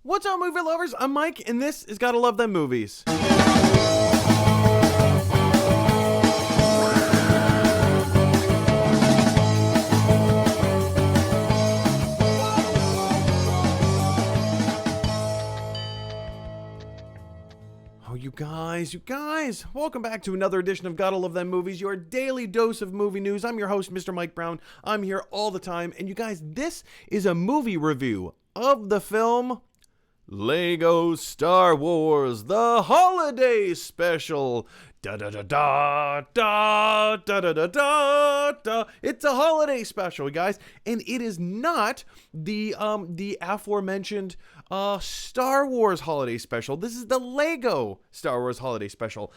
What's up, movie lovers? I'm Mike, and this is Gotta Love Them Movies. You guys, welcome back to another edition of Gotta Love Them Movies, your daily dose of movie news. I'm your host, Mr. Mike Brown. I'm here all the time, and you guys, this is a movie review of the film Lego Star Wars, the Holiday Special. Da da da da da da da da da da. It's a holiday special, guys, and it is not the aforementioned Star Wars Holiday Special. This is the Lego Star Wars Holiday Special.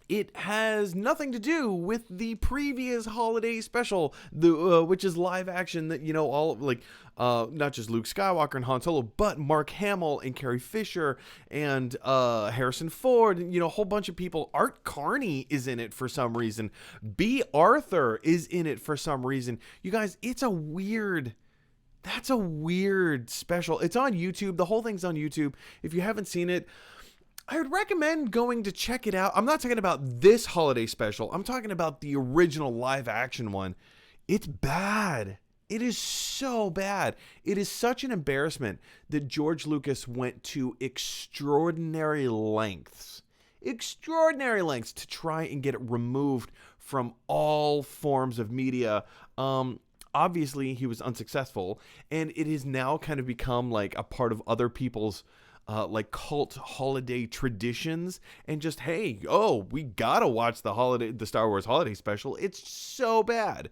It has nothing to do with the previous holiday special, which is live action that, you know, all like, not just Luke Skywalker and Han Solo, but Mark Hamill and Carrie Fisher and Harrison Ford, and, you know, a whole bunch of people. Art Carney is in it for some reason. B. Arthur is in it for some reason. You guys, that's a weird special. It's on YouTube. The whole thing's on YouTube. If you haven't seen it, I would recommend going to check it out. I'm not talking about this holiday special. I'm talking about the original live action one. It's bad. It is so bad. It is such an embarrassment that George Lucas went to extraordinary lengths to try and get it removed from all forms of media. Obviously, he was unsuccessful, and it has now kind of become like a part of other people's like cult holiday traditions, and just, hey, we gotta watch the Star Wars Holiday Special. It's so bad.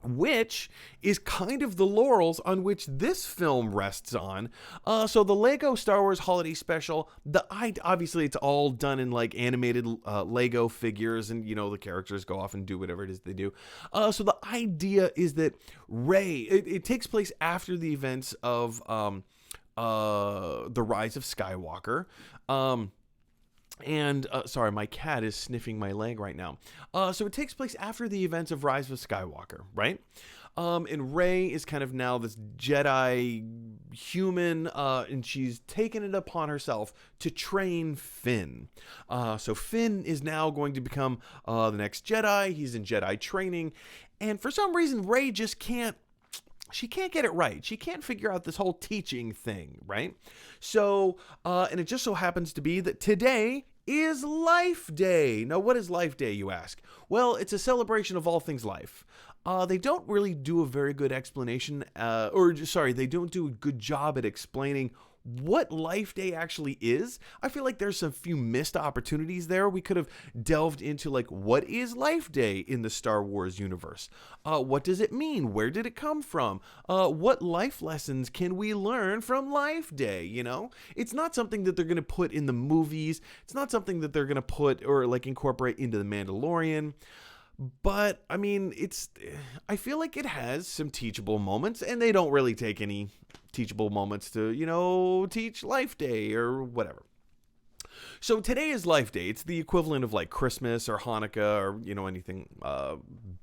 Which is kind of the laurels on which this film rests on. So the Lego Star Wars Holiday Special, obviously it's all done in like animated Lego figures, and, you know, the characters go off and do whatever it is they do. So the idea is that Rey, it takes place after the events of The Rise of Skywalker. Sorry, my cat is sniffing my leg right now. So it takes place after the events of Rise of Skywalker, right? And Rey is kind of now this Jedi human, and she's taken it upon herself to train Finn. So Finn is now going to become the next Jedi. He's in Jedi training, and for some reason, Rey just can't get it right. She can't figure out this whole teaching thing, right? So, and it just so happens to be that today is Life Day. Now, what is Life Day, you ask? Well, it's a celebration of all things life. They don't really do a very good explanation, they don't do a good job at explaining what Life Day actually is. I feel like there's a few missed opportunities there. We could have delved into, like, what is Life Day in the Star Wars universe? What does it mean? Where did it come from? What life lessons can we learn from Life Day? You know, it's not something that they're going to put in the movies. It's not something that they're going to put or like incorporate into The Mandalorian. But I mean, I feel like it has some teachable moments, and they don't really take any teachable moments to, you know, teach Life Day or whatever. So today is Life Day. It's the equivalent of like Christmas or Hanukkah or, you know, anything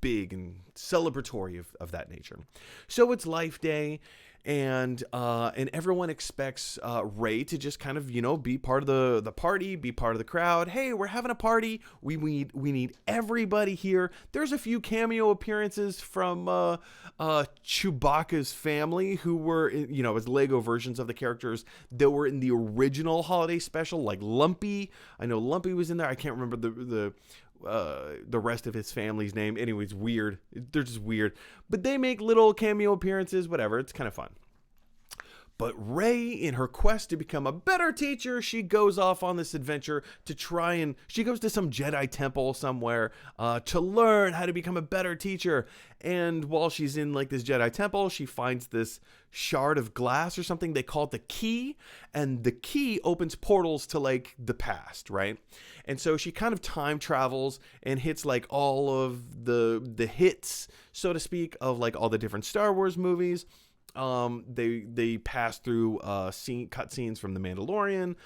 big and celebratory of that nature. So it's Life Day. And everyone expects Rey to just kind of, you know, be part of the party, be part of the crowd. Hey, we're having a party. We need everybody here. There's a few cameo appearances from Chewbacca's family, who were, you know, as Lego versions of the characters that were in the original holiday special, like Lumpy. I know Lumpy was in there. I can't remember the rest of his family's name. Anyways, weird. They're just weird. But they make little cameo appearances, whatever. It's kind of fun. But Rey, in her quest to become a better teacher, she goes off on this adventure to she goes to some Jedi temple somewhere to learn how to become a better teacher. And while she's in like this Jedi temple, she finds this shard of glass or something. They call it the key, and the key opens portals to like the past, right? And so she kind of time travels and hits like all of the hits, so to speak, of like all the different Star Wars movies. They pass through cut scenes from The Mandalorian.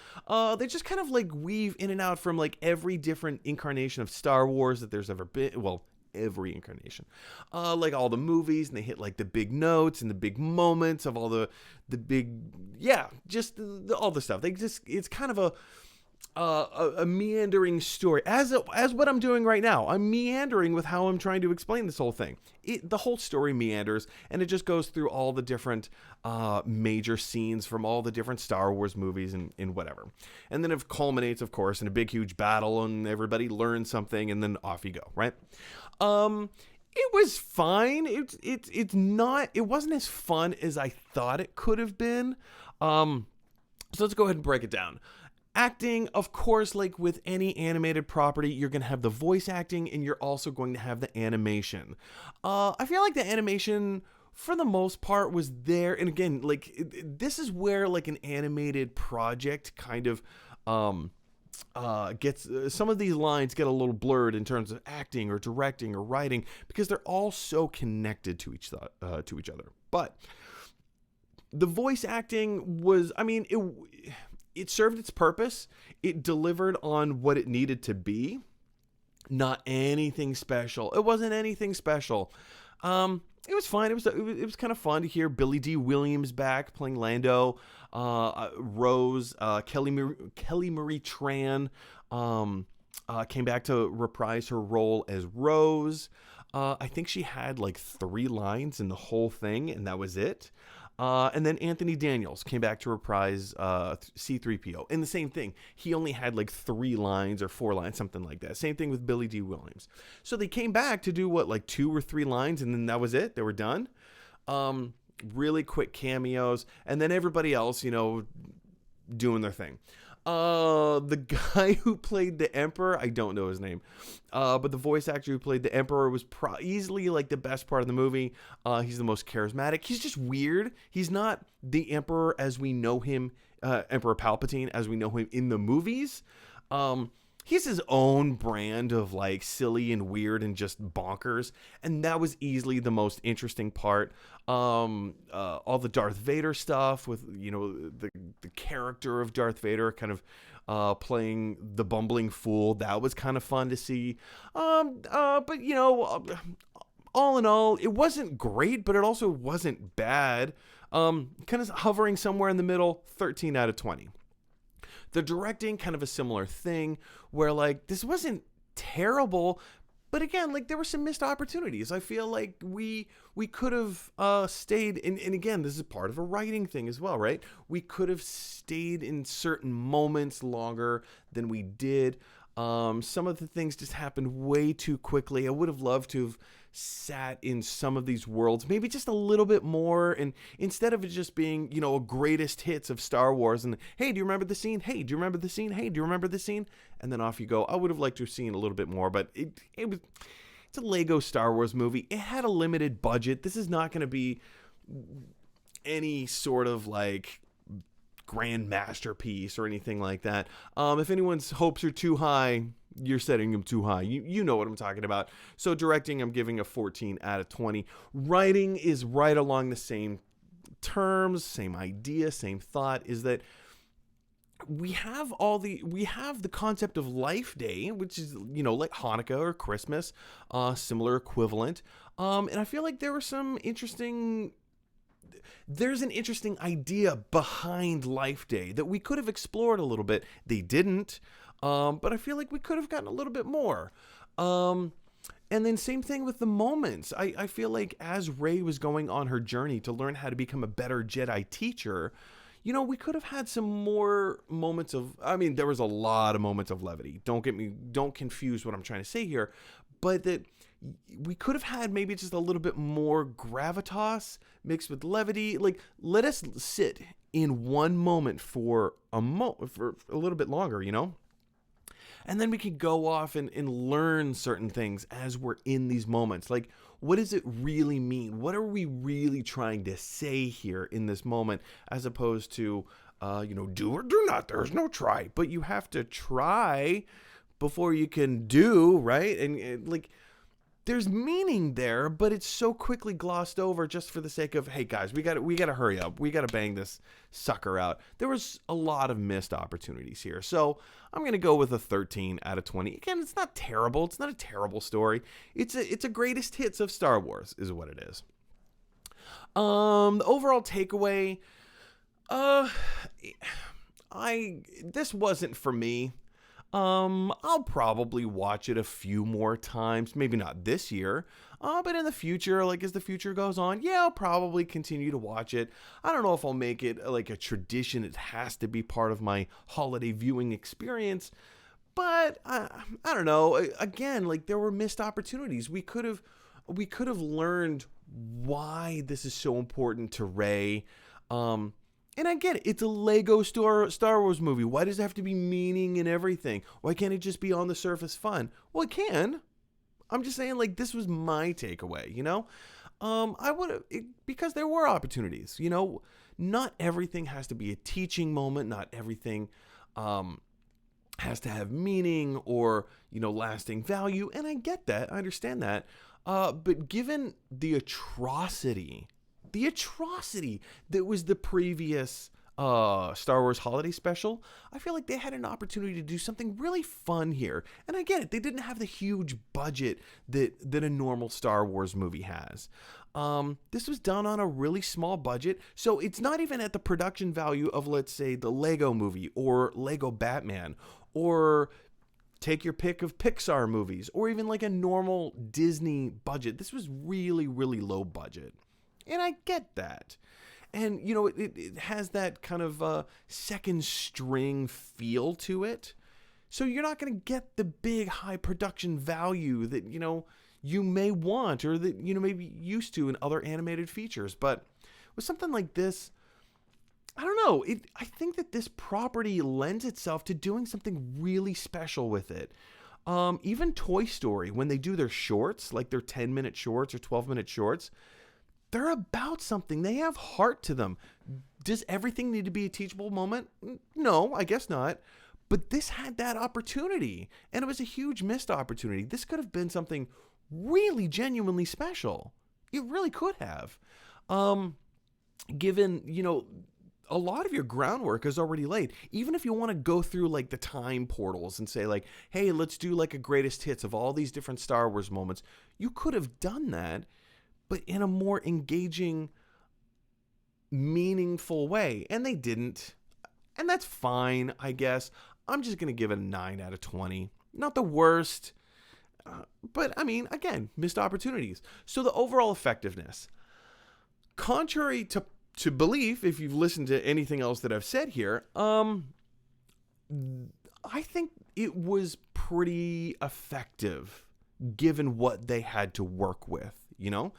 They just kind of like weave in and out from like every different incarnation of Star Wars that there's ever been. Well, every incarnation. Like all the movies, and they hit like the big notes and the big moments of all the big, yeah, just all the stuff. It's kind of a meandering story, as what I'm doing right now. I'm meandering with how I'm trying to explain this whole thing. The whole story meanders, and it just goes through all the different major scenes from all the different Star Wars movies and whatever. And then it culminates, of course, in a big, huge battle, and everybody learns something, and then off you go, right? It was fine. It wasn't as fun as I thought it could have been. So let's go ahead and break it down. Acting, of course, like with any animated property, you're going to have the voice acting, and you're also going to have the animation. I feel like the animation, for the most part, was there. And again, like this is where like an animated project kind of gets some of these lines get a little blurred in terms of acting or directing or writing, because they're all so connected to each other. But the voice acting was, I mean, it served its purpose. It delivered on what it needed to be. Not anything special. It wasn't anything special. It was fine. It was kind of fun to hear Billy D. Williams back playing Lando. Rose, Kelly Marie Tran came back to reprise her role as Rose. I think she had like 3 lines in the whole thing, and that was it. And then Anthony Daniels came back to reprise C-3PO. And the same thing. He only had like 3 lines or 4 lines, something like that. Same thing with Billy D. Williams. So they came back to do like 2 or 3 lines, and then that was it. They were done. Really quick cameos. And then everybody else, doing their thing. The guy who played the Emperor, I don't know his name, but the voice actor who played the Emperor was easily like the best part of the movie. He's the most charismatic. He's just weird. He's not the Emperor as we know him, Emperor Palpatine as we know him in the movies. He's his own brand of like silly and weird and just bonkers, and that was easily the most interesting part. All the Darth Vader stuff with the character of Darth Vader kind of playing the bumbling fool, that was kind of fun to see. But all in all, it wasn't great, but it also wasn't bad. Kind of hovering somewhere in the middle, 13 out of 20. The directing, kind of a similar thing, where like this wasn't terrible, but again, like there were some missed opportunities. I feel like we could have stayed in, and again, this is part of a writing thing as well, right? We could have stayed in certain moments longer than we did. Some of the things just happened way too quickly. I would have loved to have sat in some of these worlds maybe just a little bit more, and instead of it just being a greatest hits of Star Wars and hey, do you remember the scene, hey, do you remember the scene, hey, do you remember the scene, and then off you go. I would have liked to have seen a little bit more, but it's a Lego Star Wars movie. It had a limited budget. This is not going to be any sort of like grand masterpiece or anything like that. If anyone's hopes are too high, you're setting them too high. You know what I'm talking about. So directing, I'm giving a 14 out of 20. Writing is right along the same terms, same idea, same thought, is that we have the concept of Life Day, which is, like Hanukkah or Christmas, similar equivalent. And I feel like there's an interesting idea behind Life Day that we could have explored a little bit. They didn't. But I feel like we could have gotten a little bit more. And then same thing with the moments. I feel like as Rey was going on her journey to learn how to become a better Jedi teacher, we could have had some more moments of, there was a lot of moments of levity. Don't confuse what I'm trying to say here, but that we could have had maybe just a little bit more gravitas mixed with levity. Like, let us sit in one moment for a little bit longer, And then we could go off and learn certain things as we're in these moments. Like, what does it really mean? What are we really trying to say here in this moment? As opposed to, do or do not. There's no try. But you have to try before you can do, right? And like, there's meaning there, but it's so quickly glossed over just for the sake of, hey guys, we got to hurry up. We got to bang this sucker out. There was a lot of missed opportunities here. So I'm going to go with a 13 out of 20. Again, it's not terrible. It's not a terrible story. It's a greatest hits of Star Wars is what it is. The overall takeaway, this wasn't for me. I'll probably watch it a few more times, maybe not this year, but in the future, like as the future goes on, yeah, I'll probably continue to watch it. I don't know if I'll make it like a tradition. It has to be part of my holiday viewing experience, but I don't know. Again, like there were missed opportunities. We could have learned why this is so important to Rey. And I get it. It's a Lego Star Wars movie. Why does it have to be meaning and everything? Why can't it just be on the surface fun? Well, it can. I'm just saying, like, this was my takeaway, you know? I would have, because there were opportunities, you know? Not everything has to be a teaching moment. Not everything has to have meaning or, you know, lasting value. And I get that. I understand that. But given the atrocity that was the previous Star Wars holiday special, I feel like they had an opportunity to do something really fun here. And I get it, they didn't have the huge budget that a normal Star Wars movie has. This was done on a really small budget, so it's not even at the production value of, let's say, the Lego movie or Lego Batman, or take your pick of Pixar movies, or even like a normal Disney budget. This was really, really low budget. And I get that. And, you know, it has that kind of second string feel to it. So you're not going to get the big high production value that, you know, you may want or that, you know, may be used to in other animated features. But with something like this, I don't know. I think that this property lends itself to doing something really special with it. Even Toy Story, when they do their shorts, like their 10-minute shorts or 12-minute shorts, they're about something. They have heart to them. Does everything need to be a teachable moment? No, I guess not. But this had that opportunity, and it was a huge missed opportunity. This could have been something really genuinely special. It really could have. Given, you know, a lot of your groundwork is already laid. Even if you want to go through like the time portals and say like, hey, let's do like a greatest hits of all these different Star Wars moments, you could have done that, but in a more engaging, meaningful way. And they didn't. And that's fine, I guess. I'm just going to give it a 9 out of 20. Not the worst. But, I mean, again, missed opportunities. So the overall effectiveness. Contrary to belief, if you've listened to anything else that I've said here, I think it was pretty effective given what they had to work with. You know,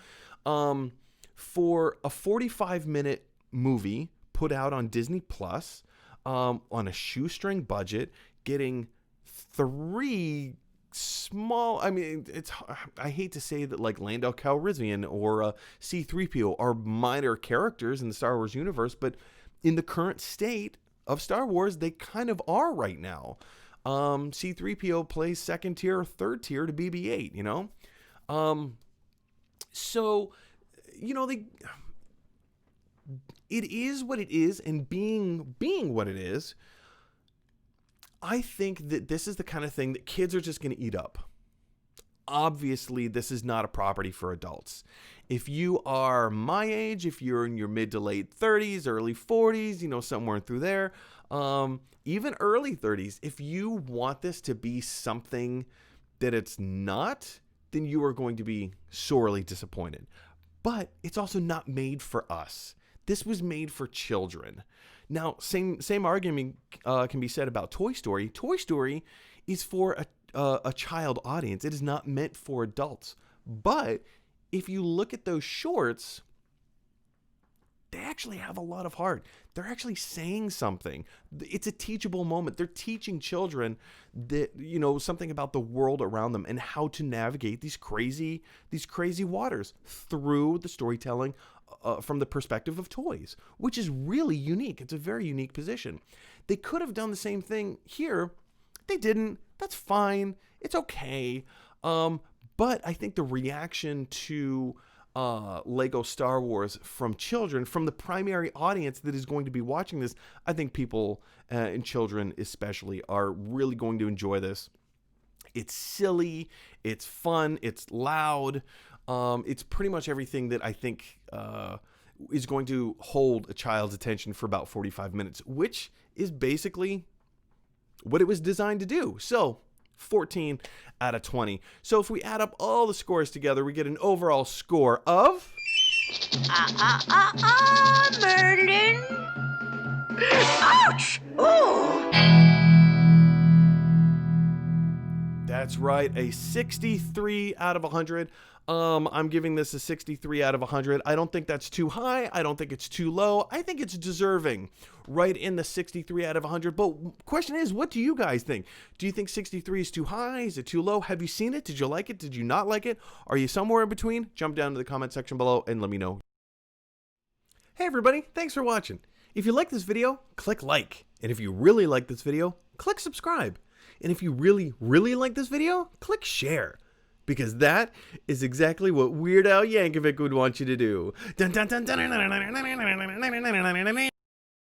for a 45-minute movie put out on Disney Plus, on a shoestring budget, getting 3 small, I mean, I hate to say that like Lando Calrissian or C-3PO are minor characters in the Star Wars universe, but in the current state of Star Wars, they kind of are right now. C-3PO plays second tier or third tier to BB-8, you know? So, you know, it is what it is, and being what it is, I think that this is the kind of thing that kids are just going to eat up. Obviously, this is not a property for adults. If you are my age, if you're in your mid to late 30s, early 40s, you know, somewhere through there, even early 30s, if you want this to be something that it's not, then you are going to be sorely disappointed. But it's also not made for us. This was made for children. Now, same argument can be said about Toy Story. Toy Story is for a child audience. It is not meant for adults. But if you look at those shorts, they actually have a lot of heart. They're actually saying something. It's a teachable moment. They're teaching children that, you know, something about the world around them and how to navigate these crazy waters through the storytelling from the perspective of toys, which is really unique. It's a very unique position. They could have done the same thing here. They didn't. That's fine. It's okay. But I think the reaction to Lego Star Wars from children, from the primary audience that is going to be watching this, I think people and children especially are really going to enjoy this. It's silly, it's fun, it's loud. It's pretty much everything that I think is going to hold a child's attention for about 45 minutes, which is basically what it was designed to do. So 14 out of 20. So if we add up all the scores together, we get an overall score of... Merlin! Ouch! Ooh! That's right, a 63 out of 100. I'm giving this a 63 out of 100. I don't think that's too high. I don't think it's too low. I think it's deserving, right in the 63 out of 100. But question is, what do you guys think? Do you think 63 is too high? Is it too low? Have you seen it? Did you like it? Did you not like it? Are you somewhere in between? Jump down to the comment section below and let me know. Hey everybody, thanks for watching. If you like this video, click like. And if you really like this video, click subscribe. And if you really, really like this video, click share. Because that is exactly what Weird Al Yankovic would want you to do. Dun, dun, dun, dun, dun, dun, dun, dun, dun, dun, dun, dun, dun, dun, dun.